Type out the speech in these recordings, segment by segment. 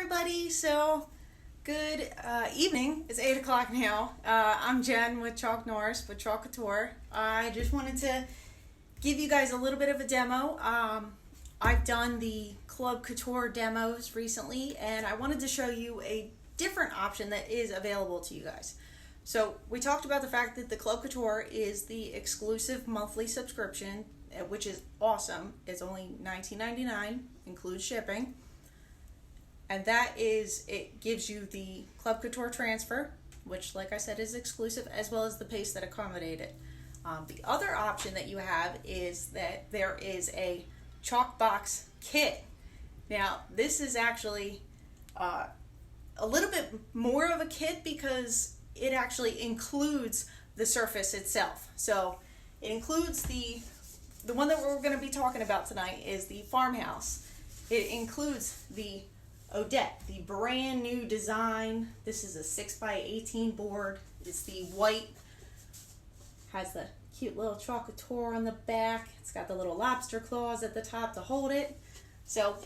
everybody. So good evening. It's 8 o'clock now. I'm Jen with Chalk Norris with Chalk Couture. I just wanted to give you guys a little bit of a demo. I've done the Club Couture demos recently, and I wanted to show you a different option that is available to you guys. So we talked about the fact that the Club Couture is the exclusive monthly subscription, which is awesome. It's only $19.99, includes shipping. And that is, it gives you the Club Couture transfer, which like I said is exclusive, as well as the paste that accommodate it. The other option that you have is that there is a ChalkBox kit. Now this is actually a little bit more of a kit because it actually includes the surface itself. So it includes the one that we're going to be talking about tonight is the Farmhouse. It includes the Odette, the brand new design. This is a 6x18 board. It's the white, has the cute little Chalk Couture on the back. It's got the little lobster claws at the top to hold it. So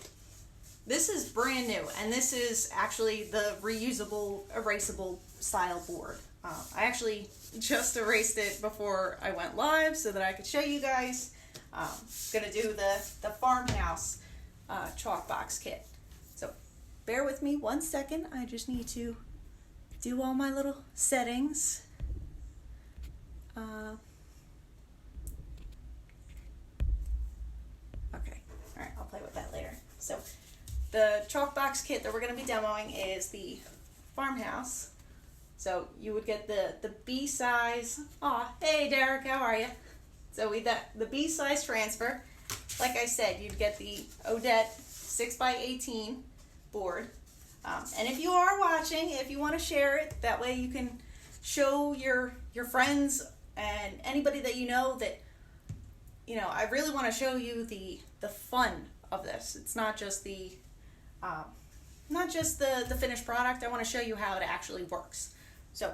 this is brand new, and this is actually the reusable, erasable style board. I actually just erased it before I went live so that I could show you guys. I'm gonna do the Farmhouse ChalkBox kit. So bear with me 1 second. I just need to do all my little settings. Okay, all right, I'll play with that later. So the ChalkBox kit that we're going to be demoing is the Farmhouse. So you would get the B size. Aw, hey Derek, how are you? So we got the B size transfer. Like I said, you'd get the Odette 6x18 board. And if you are watching, if you want to share it, that way you can show your friends and anybody that you know that, you know, I really want to show you the fun of this. It's not just the finished product. I want to show you how it actually works. So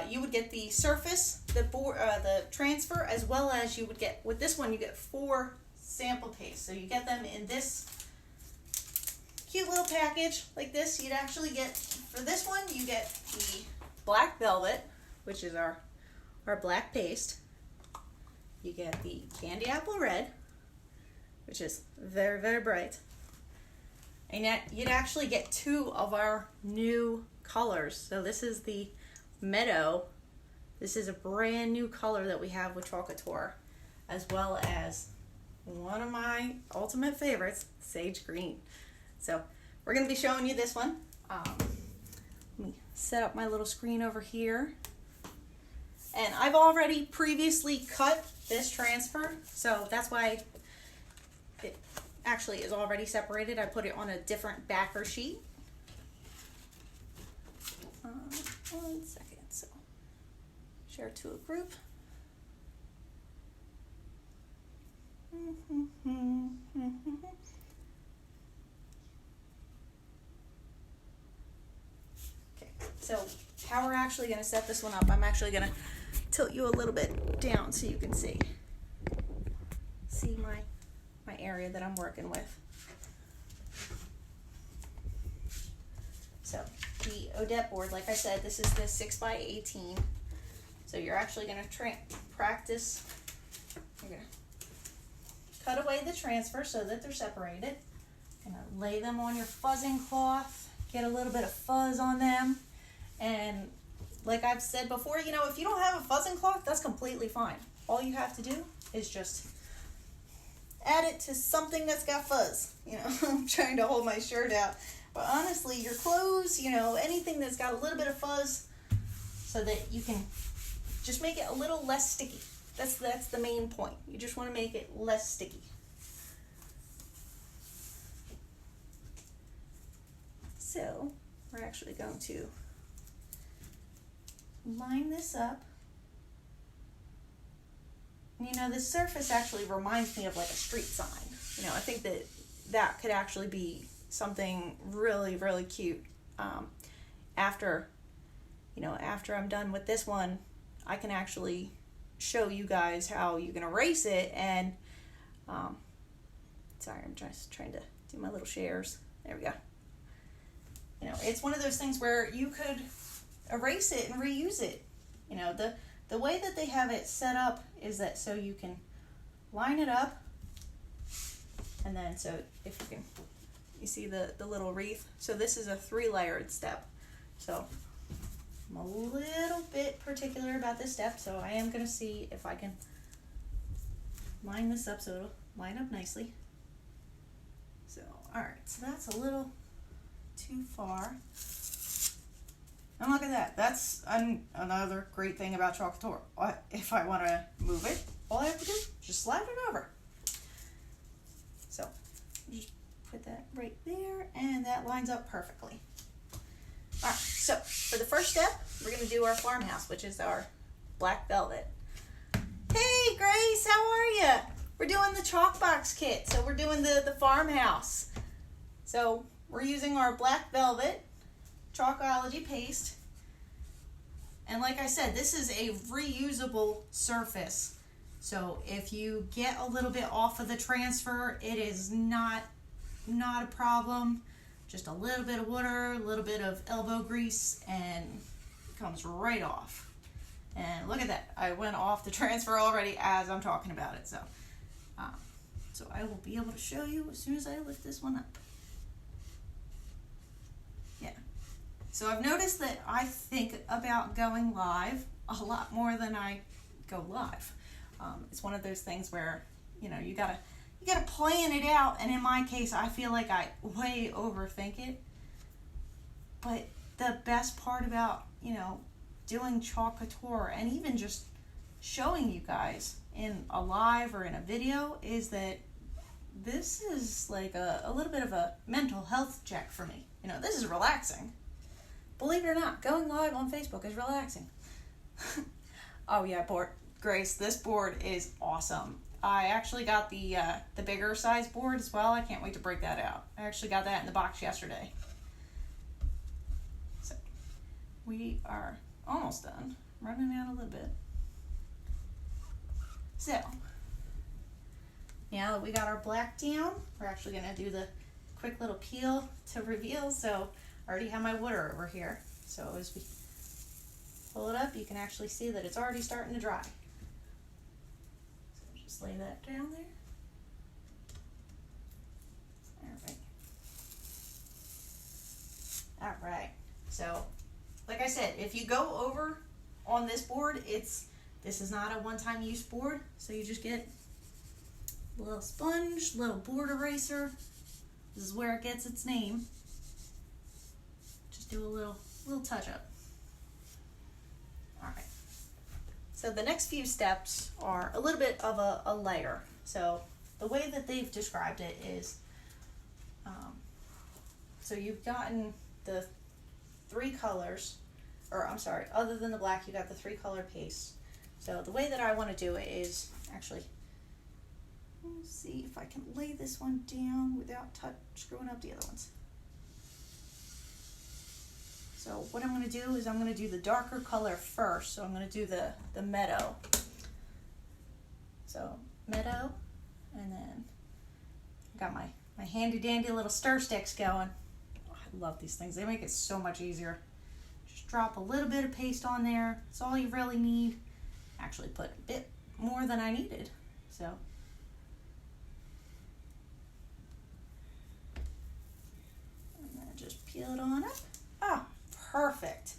you would get the surface, the board, the transfer, as well as you would get, with this one, you get 4 sample pastes. So you get them in this cute little package like this. You'd actually get, for this one, you get the black velvet, which is our black paste. You get the candy apple red, which is very, very bright. And yet you'd actually get 2 of our new colors. So this is the Meadow. This is a brand new color that we have with Chalk Couture, as well as one of my ultimate favorites, Sage Green. So we're going to be showing you this one. Let me set up my little screen over here. And I've already previously cut this transfer, so that's why it actually is already separated. I put it on a different backer sheet. 1 second, so share to a group. Okay, so how we're actually going to set this one up, I'm actually going to tilt you a little bit down so you can see my area that I'm working with. So the Odette board, like I said, this is the 6x18. So you're actually going to practice. You're going to cut away the transfer so that they're separated. Going to lay them on your fuzzing cloth, get a little bit of fuzz on them, and like I've said before, you know, if you don't have a fuzzing cloth, that's completely fine. All you have to do is just add it to something that's got fuzz. You know, I'm trying to hold my shirt out. But honestly, your clothes, you know, anything that's got a little bit of fuzz so that you can just make it a little less sticky. That's the main point. You just want to make it less sticky. So we're actually going to line this up. You know, the surface actually reminds me of like a street sign. You know, I think that could actually be something really, really cute. After I'm done with this one, I can actually show you guys how you can erase it. And sorry, I'm just trying to do my little shares. There we go. You know, it's one of those things where you could erase it and reuse it. You know, the way that they have it set up is that so you can line it up, and then so if you can, you see the little wreath. So this is a 3-layered step. So I'm a little bit particular about this step, so I am going to see if I can line this up so it'll line up nicely. So, alright, so that's a little too far. And look at that. That's another great thing about Chalk Couture. If I want to move it, all I have to do is just slide it over. So, just put that right there, and that lines up perfectly. Alright, so for the first step, we're going to do our farmhouse, which is our black velvet. Hey Grace, how are you? We're doing the ChalkBox kit, so we're doing the farmhouse. So we're using our black velvet Chalkology paste. And like I said, this is a reusable surface. So if you get a little bit off of the transfer, it is not a problem. Just a little bit of water, a little bit of elbow grease, and it comes right off. And look at that. I went off the transfer already as I'm talking about it. So I will be able to show you as soon as I lift this one up. Yeah. So I've noticed that I think about going live a lot more than I go live. It's one of those things where, you know, you gotta plan it out, and in my case, I feel like I way overthink it. But the best part about, you know, doing Chalk Couture and even just showing you guys in a live or in a video is that this is like a little bit of a mental health check for me. You know, this is relaxing. Believe it or not, going live on Facebook is relaxing. Oh yeah, Grace, this board is awesome. I actually got the bigger size board as well. I can't wait to break that out. I actually got that in the box yesterday. So we are almost done. Running out a little bit. So now that we got our black down, we're actually going to do the quick little peel to reveal. So I already have my water over here. So as we pull it up, you can actually see that it's already starting to dry. So just lay that down there. All right. So like I said, if you go over on this board, this is not a one-time use board. So you just get a little sponge, little board eraser. This is where it gets its name. Just do a little touch up. All right. So the next few steps are a little bit of a layer. So the way that they've described it is, so you've gotten the 3 colors, or I'm sorry, other than the black, you got the 3 color paste. So the way that I want to do it is actually, let's see if I can lay this one down without screwing up the other ones. So what I'm going to do is I'm going to do the darker color first. So I'm going to do the meadow. So meadow, and then I got my handy dandy little stir sticks going. I love these things. They make it so much easier. Just drop a little bit of paste on there. That's all you really need. Actually put a bit more than I needed. So and then just peel it on up. Oh, perfect.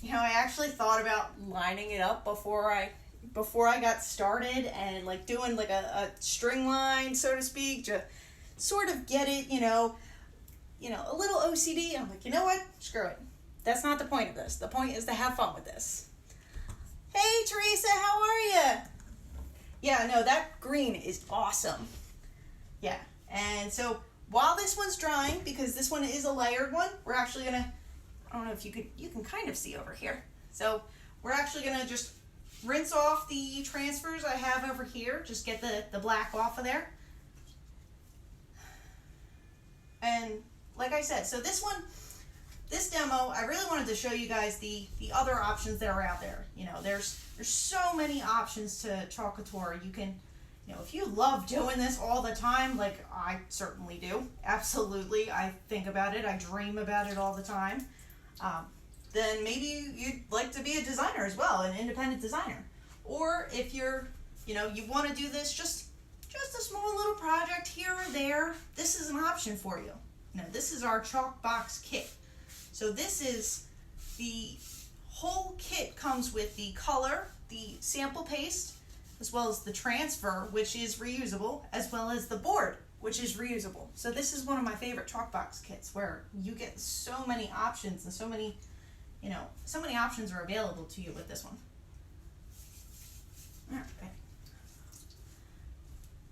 You know, I actually thought about lining it up before I got started and like doing like a string line, so to speak, to sort of get it, you know, a little OCD. I'm like, you know what? Screw it. That's not the point of this. The point is to have fun with this. Hey, Teresa, how are you? Yeah, no, that green is awesome. Yeah, and so while this one's drying, because this one is a layered one, we're actually gonna, I don't know if you can kind of see over here. So we're actually gonna just rinse off the transfers I have over here. Just get the black off of there. And like I said, so this demo, I really wanted to show you guys the other options that are out there. You know, there's so many options to Chalk Couture. You know, if you love doing this all the time, like I certainly do, absolutely, I think about it, I dream about it all the time, then maybe you'd like to be a designer as well, an independent designer. Or if you're, you know, you want to do this just a small little project here or there, this is an option for you. Now, this is our ChalkBox kit. So this is the whole kit comes with the color, the sample paste, as well as the transfer, which is reusable, as well as the board, which is reusable. So this is one of my favorite ChalkBox kits where you get so many options and so many, you know, so many options are available to you with this one. All right.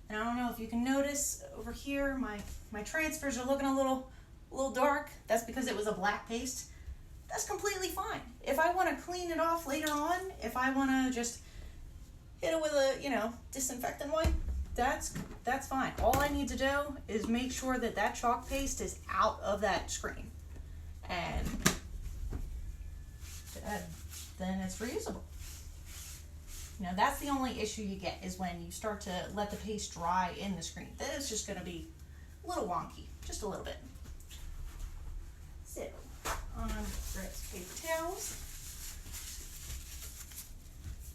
And I don't know if you can notice over here, my transfers are looking a little dark. That's because it was a black paste. That's completely fine. If I want to clean it off later on, if I want to just hit it with a, you know, disinfectant wipe, that's fine. All I need to do is make sure that that chalk paste is out of that screen. And then it's reusable. You know, that's the only issue you get is when you start to let the paste dry in the screen. Then it's just going to be a little wonky, just a little bit. So, grab some paper towels.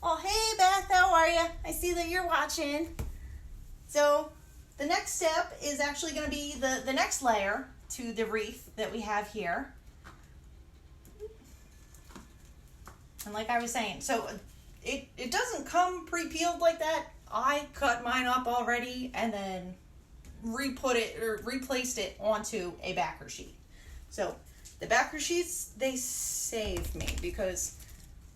Oh, hey Beth, how are you? I see that you're watching. So, the next step is actually going to be the next layer to the wreath that we have here. And like I was saying, so it doesn't come pre-peeled like that. I cut mine up already and then replaced it onto a backer sheet. So the backer sheets, they saved me because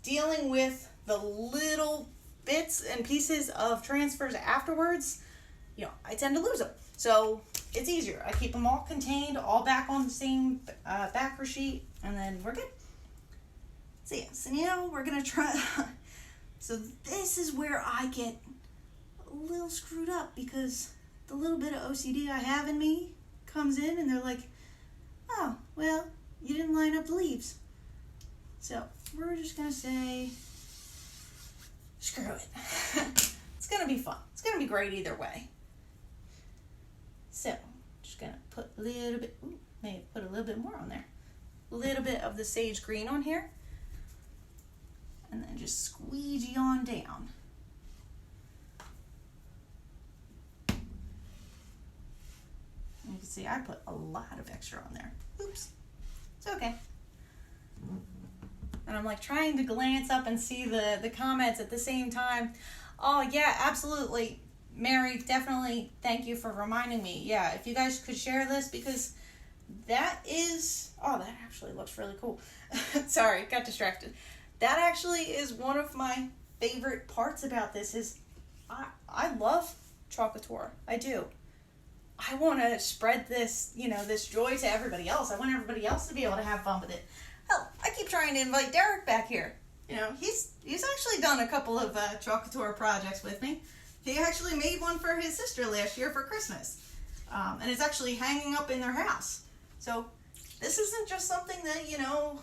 dealing with the little bits and pieces of transfers afterwards, you know, I tend to lose them. So it's easier. I keep them all contained, all back on the same backer sheet, and then we're good. So yeah, so now we're gonna try. So this is where I get a little screwed up because the little bit of OCD I have in me comes in and they're like, oh, well, you didn't line up the leaves. So we're just gonna say, screw it. It's gonna be fun. It's gonna be great either way. So just gonna put a little bit, maybe put a little bit more on there. A little bit of the sage green on here. And then just squeegee on down. You can see I put a lot of extra on there. Oops. It's okay. And I'm like trying to glance up and see the comments at the same time. Oh yeah, absolutely. Mary, definitely thank you for reminding me. Yeah, if you guys could share this because that is, oh, that actually looks really cool. Sorry, got distracted. That actually is one of my favorite parts about this is I love Chocateur. I do. I want to spread this, you know, this joy to everybody else. I want everybody else to be able to have fun with it. Hell, I keep trying to invite Derek back here. You know, he's actually done a couple of Chocateur projects with me. He actually made one for his sister last year for Christmas. And it's actually hanging up in their house. So this isn't just something that, you know,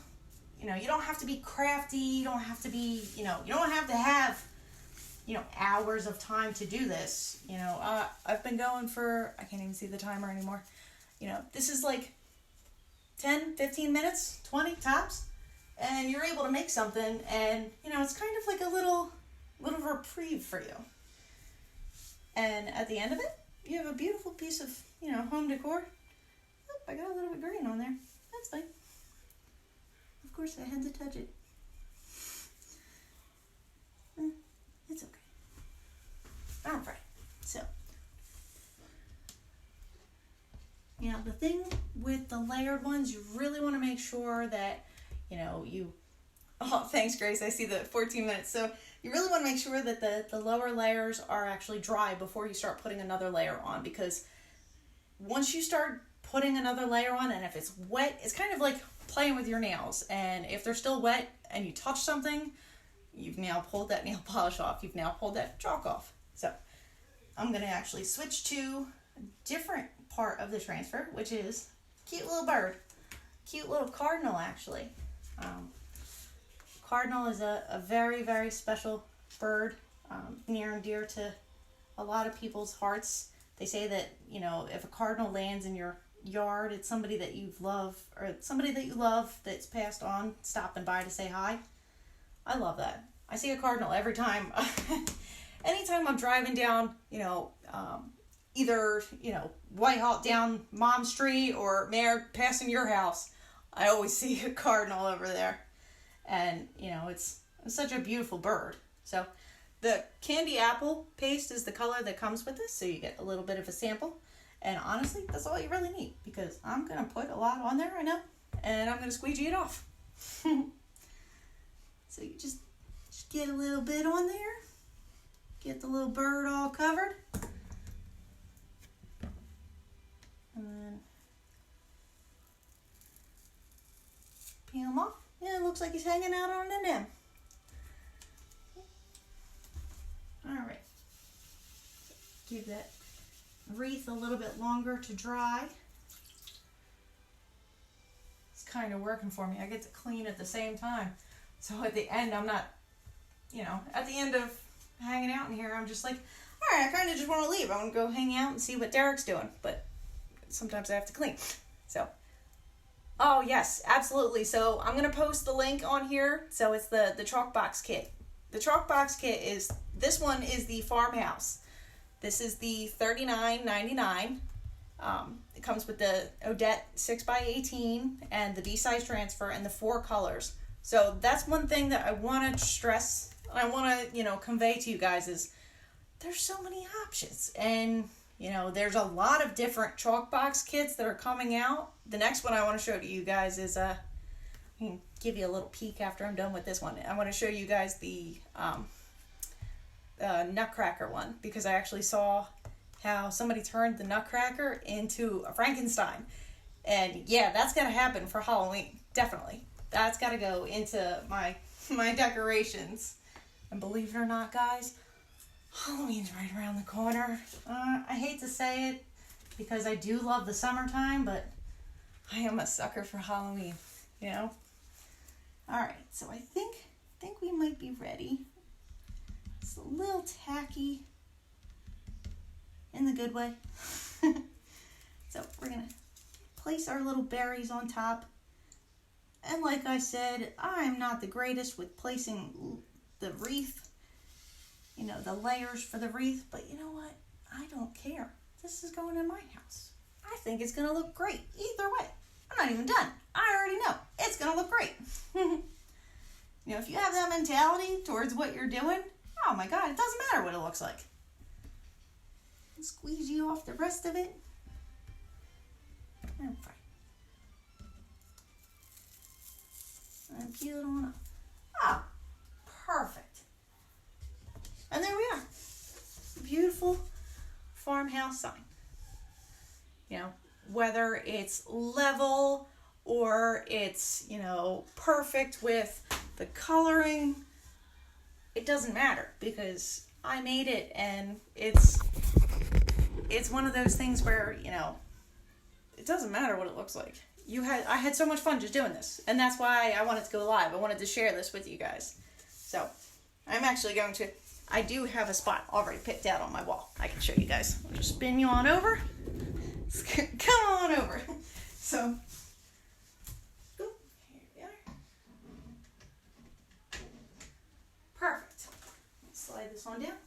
you don't have to be crafty, you don't have to be, you don't have to have, hours of time to do this. I've been going for, I can't even see the timer anymore. This is like 10, 15 minutes, 20 tops, and you're able to make something, and, it's kind of like a little reprieve for you. And at the end of it, you have a beautiful piece of, home decor. Oh, I got a little bit green on there. That's fine. Of course, I had to touch it. It's okay. All right. So, the thing with the layered ones, you really want to make sure that, oh, thanks, Grace. I see the 14 minutes. So, you really want to make sure that the lower layers are actually dry before you start putting another layer on, because once you start putting another layer on, and if it's wet, it's kind of like playing with your nails, and if they're still wet and you touch something, you've now pulled that nail polish off, you've now pulled that chalk off. So I'm going to actually switch to a different part of the transfer, which is cute little bird, cute little cardinal actually. Cardinal is a very, very special bird, near and dear to a lot of people's hearts. They say that, you know, if a cardinal lands in your yard, it's somebody that you love, or somebody that you love that's passed on, stopping by to say hi. I love that. I see a cardinal every time. Anytime I'm driving down, you know, either, you know, Whitehall down Mom Street or passing your house, I always see a cardinal over there. And, you know, it's such a beautiful bird. So the candy apple paste is the color that comes with this, so you get a little bit of a sample. And honestly, that's all you really need, because I'm going to put a lot on there, I know, and I'm going to squeegee it off. So you just get a little bit on there, get the little bird all covered, and then peel him off. Yeah, it looks like he's hanging out on the limb. Alright, give that wreath a little bit longer to dry. It's kind of working for me. I get to clean at the same time. So at the end, I'm not, you know, at the end of hanging out in here, I'm just like, alright, I kind of just want to leave. I want to go hang out and see what Derek's doing. But sometimes I have to clean. So, oh yes, absolutely. So I'm going to post the link on here. So it's the ChalkBox kit. The ChalkBox kit is, this one is the Farmhouse. This is the $39.99. It comes with the Odette 6x18 and the B-size transfer and the 4 colors. So that's one thing that I want to stress, I want to, you know, convey to you guys is there's so many options. And, you know, there's a lot of different ChalkBox kits that are coming out. The next one I want to show to you guys is I can give you a little peek after I'm done with this one. I want to show you guys the Nutcracker one, because I actually saw how somebody turned the Nutcracker into a Frankenstein. And yeah, that's going to happen for Halloween. Definitely. That's got to go into my decorations. And believe it or not, guys, Halloween's right around the corner. I hate to say it because I do love the summertime, but I am a sucker for Halloween, you know? Alright, so I think we might be ready. It's a little tacky in the good way. So we're going to place our little berries on top. And like I said, I'm not the greatest with placing the wreath, you know, the layers for the wreath, but you know what? I don't care. This is going in my house. I think it's going to look great either way. I'm not even done. I already know. It's going to look great. You know, if you have that mentality towards what you're doing, oh my God, it doesn't matter what it looks like. Squeeze you off the rest of it. And fine. And peel it on up. Ah, perfect. And there we are. Beautiful farmhouse sign. You know, whether it's level or it's, you know, perfect with the coloring, it doesn't matter because I made it, and it's one of those things where, you know, it doesn't matter what it looks like. I had so much fun just doing this, and that's why I wanted to go live. I wanted to share this with you guys. So I'm actually going to, I do have a spot already picked out on my wall. I can show you guys. I'll just spin you on over. Come on over. So, here we are. Perfect. Slide this on down.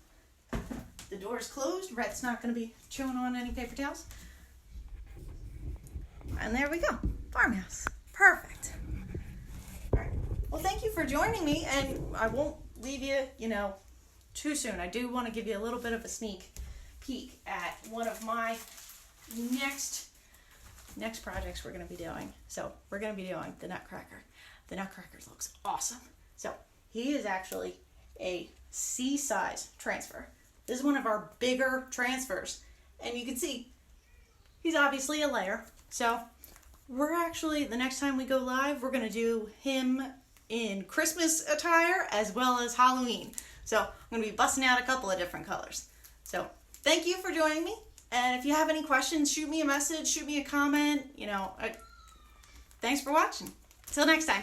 The door's closed. Rhett's not going to be chewing on any paper towels. And there we go. Farmhouse. Perfect. All right. Well, thank you for joining me, and I won't leave you, you know, too soon. I do want to give you a little bit of a sneak peek at one of my next projects we're going to be doing. So we're going to be doing the Nutcracker. The Nutcracker looks awesome. So he is actually a C-size transfer. This is one of our bigger transfers, and you can see he's obviously a layer. So we're actually, the next time we go live, we're going to do him in Christmas attire as well as Halloween. So I'm going to be busting out a couple of different colors. So thank you for joining me. And if you have any questions, shoot me a message, shoot me a comment. You know, thanks for watching. Till next time.